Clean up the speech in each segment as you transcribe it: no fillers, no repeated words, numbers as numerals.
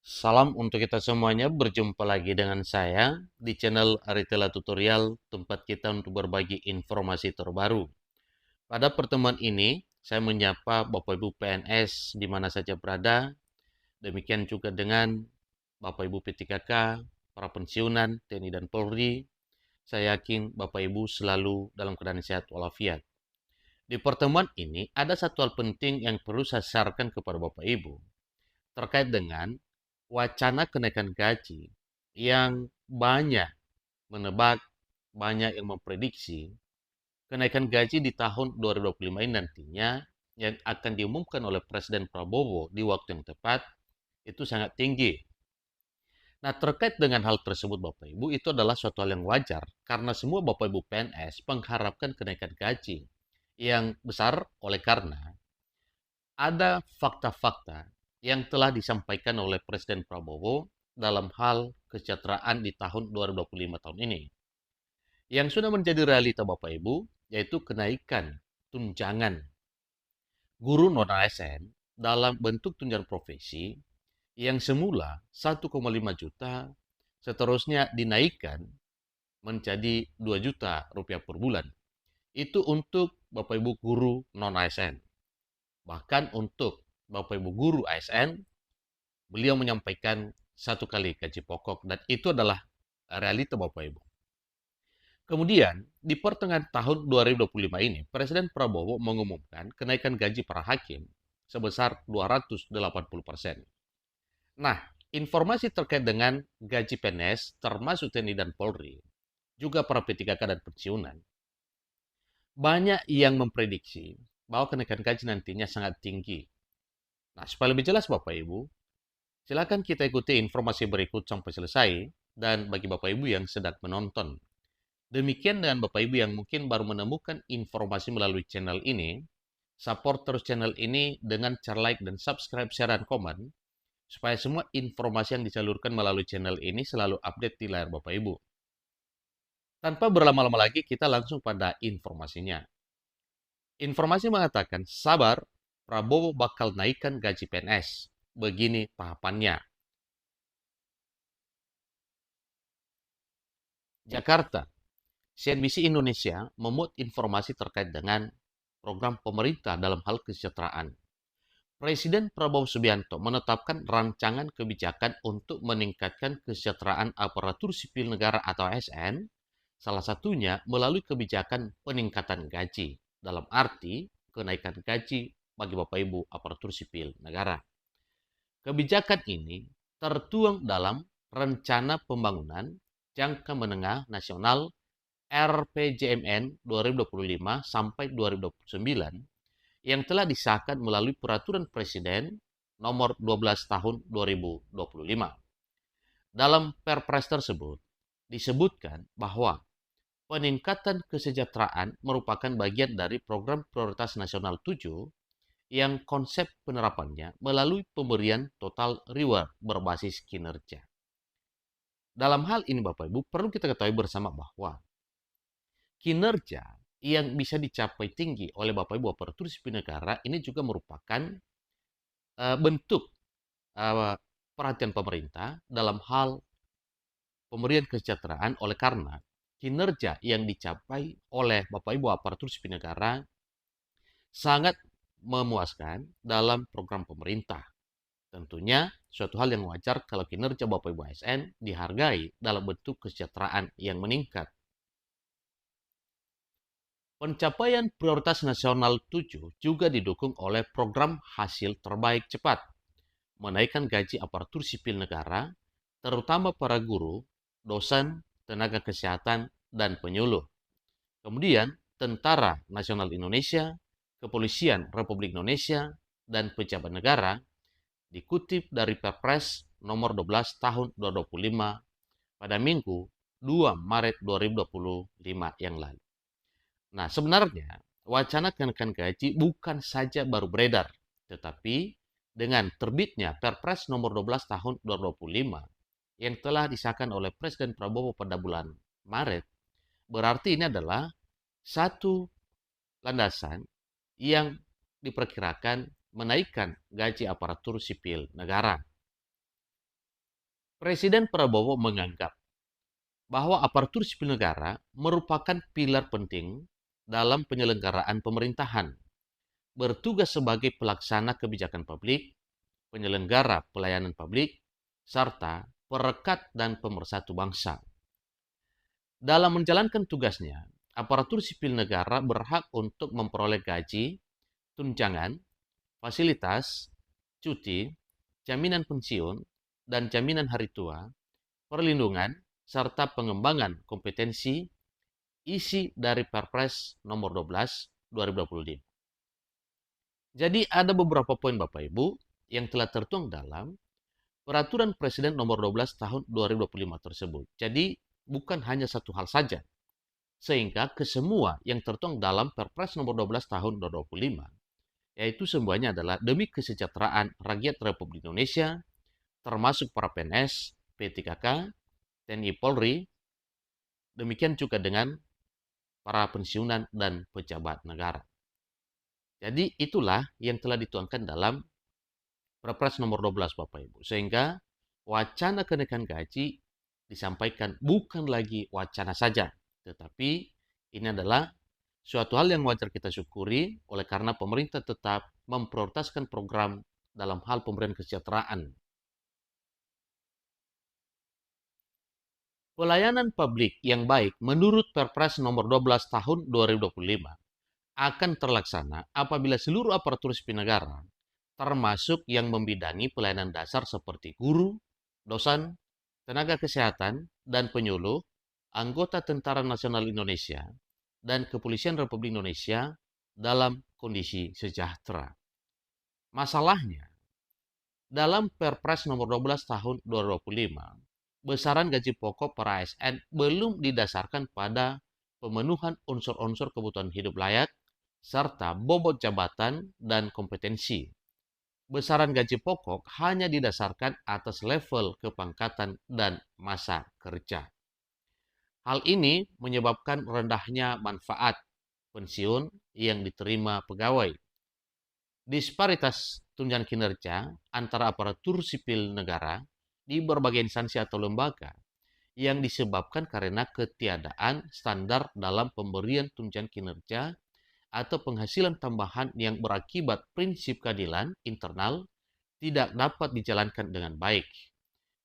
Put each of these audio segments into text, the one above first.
Salam untuk kita semuanya, berjumpa lagi dengan saya di channel Aritela Tutorial, tempat kita untuk berbagi informasi terbaru. Pada pertemuan ini, saya menyapa Bapak Ibu PNS di mana saja berada, demikian juga dengan Bapak Ibu P3K, para pensiunan TNI dan Polri. Saya yakin Bapak Ibu selalu dalam keadaan sehat walafiat. Di pertemuan ini, ada satu hal penting yang perlu saya sarankan kepada Bapak Ibu terkait dengan wacana kenaikan gaji yang banyak menebak, banyak yang memprediksi kenaikan gaji di tahun 2025 ini nantinya yang akan diumumkan oleh Presiden Prabowo di waktu yang tepat itu sangat tinggi. Nah, terkait dengan hal tersebut Bapak Ibu, itu adalah suatu hal yang wajar karena semua Bapak Ibu PNS mengharapkan kenaikan gaji yang besar oleh karena ada fakta-fakta yang telah disampaikan oleh Presiden Prabowo dalam hal kesejahteraan di tahun 2025 tahun ini. Yang sudah menjadi realita Bapak Ibu, yaitu kenaikan tunjangan guru non-ASN dalam bentuk tunjangan profesi yang semula 1,5 juta seterusnya dinaikkan menjadi 2 juta rupiah per bulan. Itu untuk Bapak Ibu guru non-ASN. Bahkan untuk Bapak Ibu guru ASN, beliau menyampaikan satu kali gaji pokok dan itu adalah realita Bapak Ibu. Kemudian, di pertengahan tahun 2025 ini, Presiden Prabowo mengumumkan kenaikan gaji para hakim sebesar 280%. Nah, informasi terkait dengan gaji PNS, termasuk TNI dan Polri, juga para P3K dan pensiunan, banyak yang memprediksi bahwa kenaikan gaji nantinya sangat tinggi. Nah, supaya lebih jelas Bapak Ibu, silakan kita ikuti informasi berikut sampai selesai dan bagi Bapak Ibu yang sedang menonton. Demikian dengan Bapak Ibu yang mungkin baru menemukan informasi melalui channel ini, support terus channel ini dengan cara like dan subscribe, share, dan komen, supaya semua informasi yang disalurkan melalui channel ini selalu update di layar Bapak Ibu. Tanpa berlama-lama lagi, kita langsung pada informasinya. Informasi mengatakan, sabar, Prabowo bakal naikkan gaji PNS. Begini tahapannya. Jakarta, CNBC Indonesia memuat informasi terkait dengan program pemerintah dalam hal kesejahteraan. Presiden Prabowo Subianto menetapkan rancangan kebijakan untuk meningkatkan kesejahteraan aparatur sipil negara atau ASN, salah satunya melalui kebijakan peningkatan gaji, dalam arti kenaikan gaji bagi Bapak Ibu aparatur sipil negara. Kebijakan ini tertuang dalam Rencana Pembangunan Jangka Menengah Nasional RPJMN 2025 sampai 2029 yang telah disahkan melalui Peraturan Presiden nomor 12 tahun 2025. Dalam Perpres tersebut disebutkan bahwa peningkatan kesejahteraan merupakan bagian dari program prioritas nasional 7 yang konsep penerapannya melalui pemberian total reward berbasis kinerja. Dalam hal ini Bapak Ibu perlu kita ketahui bersama bahwa kinerja yang bisa dicapai tinggi oleh Bapak Ibu aparatur sipil negara ini juga merupakan bentuk perhatian pemerintah dalam hal pemberian kesejahteraan oleh karena kinerja yang dicapai oleh Bapak Ibu aparatur sipil negara sangat memuaskan dalam program pemerintah. Tentunya suatu hal yang wajar kalau kinerja Bapak Ibu ASN dihargai dalam bentuk kesejahteraan yang meningkat. Pencapaian prioritas nasional 7 juga didukung oleh program hasil terbaik cepat, menaikkan gaji aparatur sipil negara, terutama para guru, dosen, tenaga kesehatan, dan penyuluh. Kemudian, Tentara Nasional Indonesia, Kepolisian Republik Indonesia, dan pejabat negara dikutip dari Perpres nomor 12 tahun 2025 pada Minggu 2 Maret 2025 yang lalu. Nah, sebenarnya wacana kenaikan gaji bukan saja baru beredar, tetapi dengan terbitnya Perpres nomor 12 tahun 2025 yang telah disahkan oleh Presiden Prabowo pada bulan Maret, berarti ini adalah satu landasan yang diperkirakan menaikkan gaji aparatur sipil negara. Presiden Prabowo menganggap bahwa aparatur sipil negara merupakan pilar penting dalam penyelenggaraan pemerintahan, bertugas sebagai pelaksana kebijakan publik, penyelenggara pelayanan publik, serta perekat dan pemersatu bangsa. Dalam menjalankan tugasnya, aparatur sipil negara berhak untuk memperoleh gaji, tunjangan, fasilitas, cuti, jaminan pensiun, dan jaminan hari tua, perlindungan, serta pengembangan kompetensi isi dari Perpres nomor 12 2025. Jadi ada beberapa poin Bapak Ibu yang telah tertuang dalam Peraturan Presiden nomor 12 tahun 2025 tersebut. Jadi bukan hanya satu hal saja. Sehingga kesemua yang tertuang dalam Perpres nomor 12 tahun 2025, yaitu semuanya adalah demi kesejahteraan rakyat Republik Indonesia, termasuk para PNS, P3K, TNI Polri, demikian juga dengan para pensiunan dan pejabat negara. Jadi itulah yang telah dituangkan dalam Perpres nomor 12 Bapak Ibu. Sehingga wacana kenaikan gaji disampaikan bukan lagi wacana saja, tetapi ini adalah suatu hal yang wajar kita syukuri oleh karena pemerintah tetap memprioritaskan program dalam hal pemberian kesejahteraan. Pelayanan publik yang baik menurut Perpres nomor 12 tahun 2025 akan terlaksana apabila seluruh aparatur sipil negara, termasuk yang membidangi pelayanan dasar seperti guru, dosen, tenaga kesehatan, dan penyuluh, anggota Tentara Nasional Indonesia, dan Kepolisian Republik Indonesia dalam kondisi sejahtera. Masalahnya, dalam Perpres nomor 12 tahun 2025, besaran gaji pokok para ASN belum didasarkan pada pemenuhan unsur-unsur kebutuhan hidup layak, serta bobot jabatan dan kompetensi. Besaran gaji pokok hanya didasarkan atas level kepangkatan dan masa kerja. Hal ini menyebabkan rendahnya manfaat pensiun yang diterima pegawai. Disparitas tunjangan kinerja antara aparatur sipil negara di berbagai instansi atau lembaga yang disebabkan karena ketiadaan standar dalam pemberian tunjangan kinerja atau penghasilan tambahan yang berakibat prinsip keadilan internal tidak dapat dijalankan dengan baik,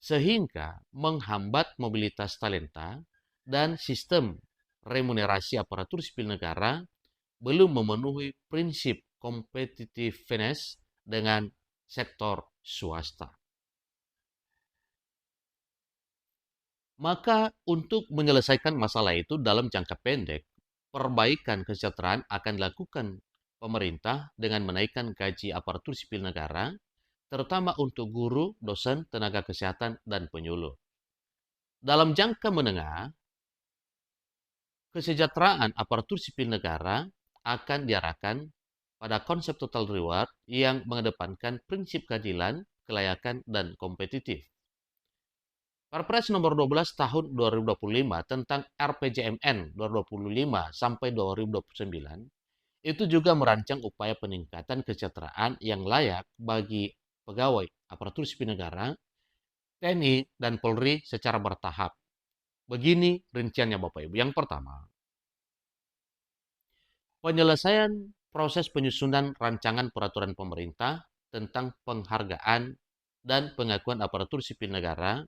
sehingga menghambat mobilitas talenta dan sistem remunerasi aparatur sipil negara belum memenuhi prinsip competitiveness dengan sektor swasta. Maka untuk menyelesaikan masalah itu dalam jangka pendek, perbaikan kesejahteraan akan dilakukan pemerintah dengan menaikkan gaji aparatur sipil negara, terutama untuk guru, dosen, tenaga kesehatan, dan penyuluh. Dalam jangka menengah, kesejahteraan aparatur sipil negara akan diarahkan pada konsep total reward yang mengedepankan prinsip keadilan, kelayakan, dan kompetitif. Perpres nomor 12 tahun 2025 tentang RPJMN 2025 sampai 2029 itu juga merancang upaya peningkatan kesejahteraan yang layak bagi pegawai aparatur sipil negara, TNI, dan Polri secara bertahap. Begini rinciannya Bapak Ibu. Yang pertama, penyelesaian proses penyusunan rancangan peraturan pemerintah tentang penghargaan dan pengakuan aparatur sipil negara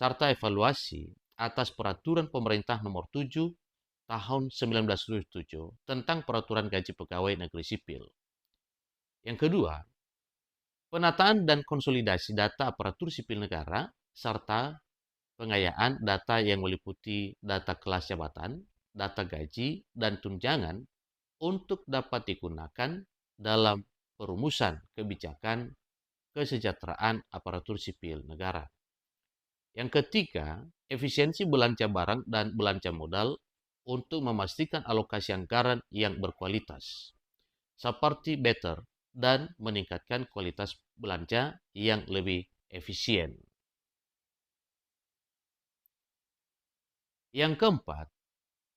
serta evaluasi atas peraturan pemerintah nomor 7 tahun 1977 tentang peraturan gaji pegawai negeri sipil. Yang kedua, penataan dan konsolidasi data aparatur sipil negara serta pengayaan data yang meliputi data kelas jabatan, data gaji, dan tunjangan untuk dapat digunakan dalam perumusan kebijakan kesejahteraan aparatur sipil negara. Yang ketiga, efisiensi belanja barang dan belanja modal untuk memastikan alokasi anggaran yang berkualitas, seperti better, dan meningkatkan kualitas belanja yang lebih efisien. Yang keempat,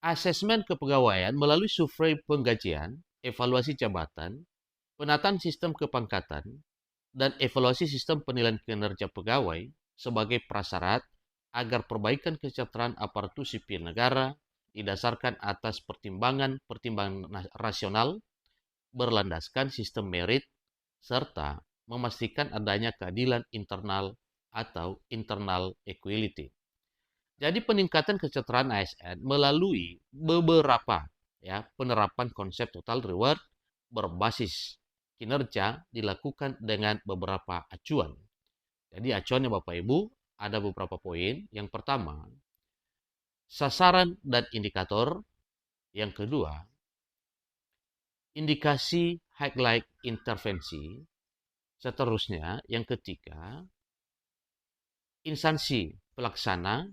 asesmen kepegawaian melalui survei penggajian, evaluasi jabatan, penataan sistem kepangkatan, dan evaluasi sistem penilaian kinerja pegawai sebagai prasyarat agar perbaikan kesejahteraan aparatur sipil negara didasarkan atas pertimbangan rasional, berlandaskan sistem merit, serta memastikan adanya keadilan internal atau internal equality. Jadi peningkatan kesejahteraan ASN melalui beberapa penerapan konsep total reward berbasis kinerja dilakukan dengan beberapa acuan. Jadi acuannya Bapak Ibu ada beberapa poin. Yang pertama, sasaran dan indikator. Yang kedua, indikasi highlight intervensi. Seterusnya, yang ketiga, instansi pelaksana.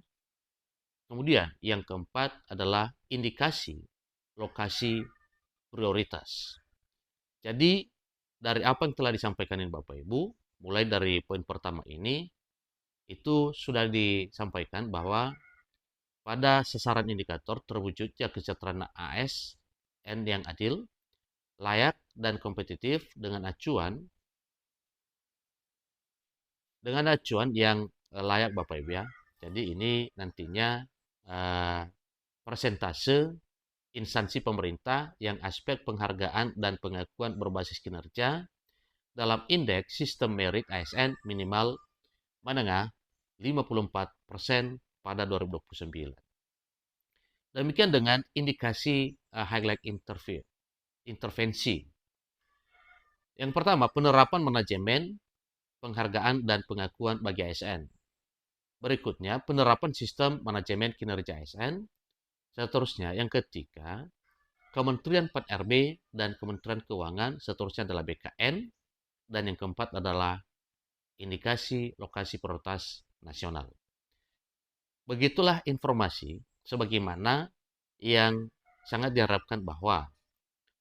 Kemudian yang keempat adalah indikasi lokasi prioritas. Jadi dari apa yang telah disampaikan Bapak Ibu, mulai dari poin pertama ini, itu sudah disampaikan bahwa pada sasaran indikator terwujudnya kesejahteraan ASN yang adil, layak, dan kompetitif dengan acuan yang layak Bapak Ibu ya. Jadi ini nantinya persentase instansi pemerintah yang aspek penghargaan dan pengakuan berbasis kinerja dalam indeks sistem merit ASN minimal menengah 54% pada 2029. Demikian dengan indikasi highlight intervensi. Yang pertama, penerapan manajemen, penghargaan, dan pengakuan bagi ASN. Berikutnya, penerapan sistem manajemen kinerja ASN. Seterusnya, yang ketiga, Kementerian 4RB dan Kementerian Keuangan, seterusnya adalah BKN, dan yang keempat adalah indikasi lokasi prioritas nasional. Begitulah informasi sebagaimana yang sangat diharapkan bahwa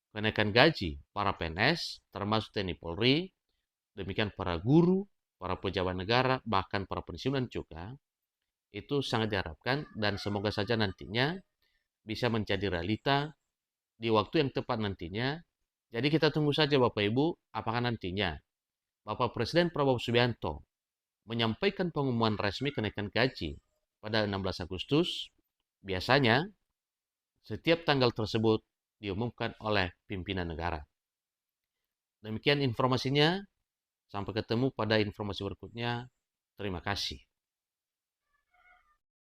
kenaikan gaji para PNS, termasuk TNI Polri, demikian para guru, para pejabat negara, bahkan para pensiunan juga, itu sangat diharapkan dan semoga saja nantinya bisa menjadi realita di waktu yang tepat nantinya. Jadi kita tunggu saja Bapak Ibu, apakah nantinya Bapak Presiden Prabowo Subianto menyampaikan pengumuman resmi kenaikan gaji pada 16 Agustus. Biasanya setiap tanggal tersebut diumumkan oleh pimpinan negara. Demikian informasinya. Sampai ketemu pada informasi berikutnya. Terima kasih.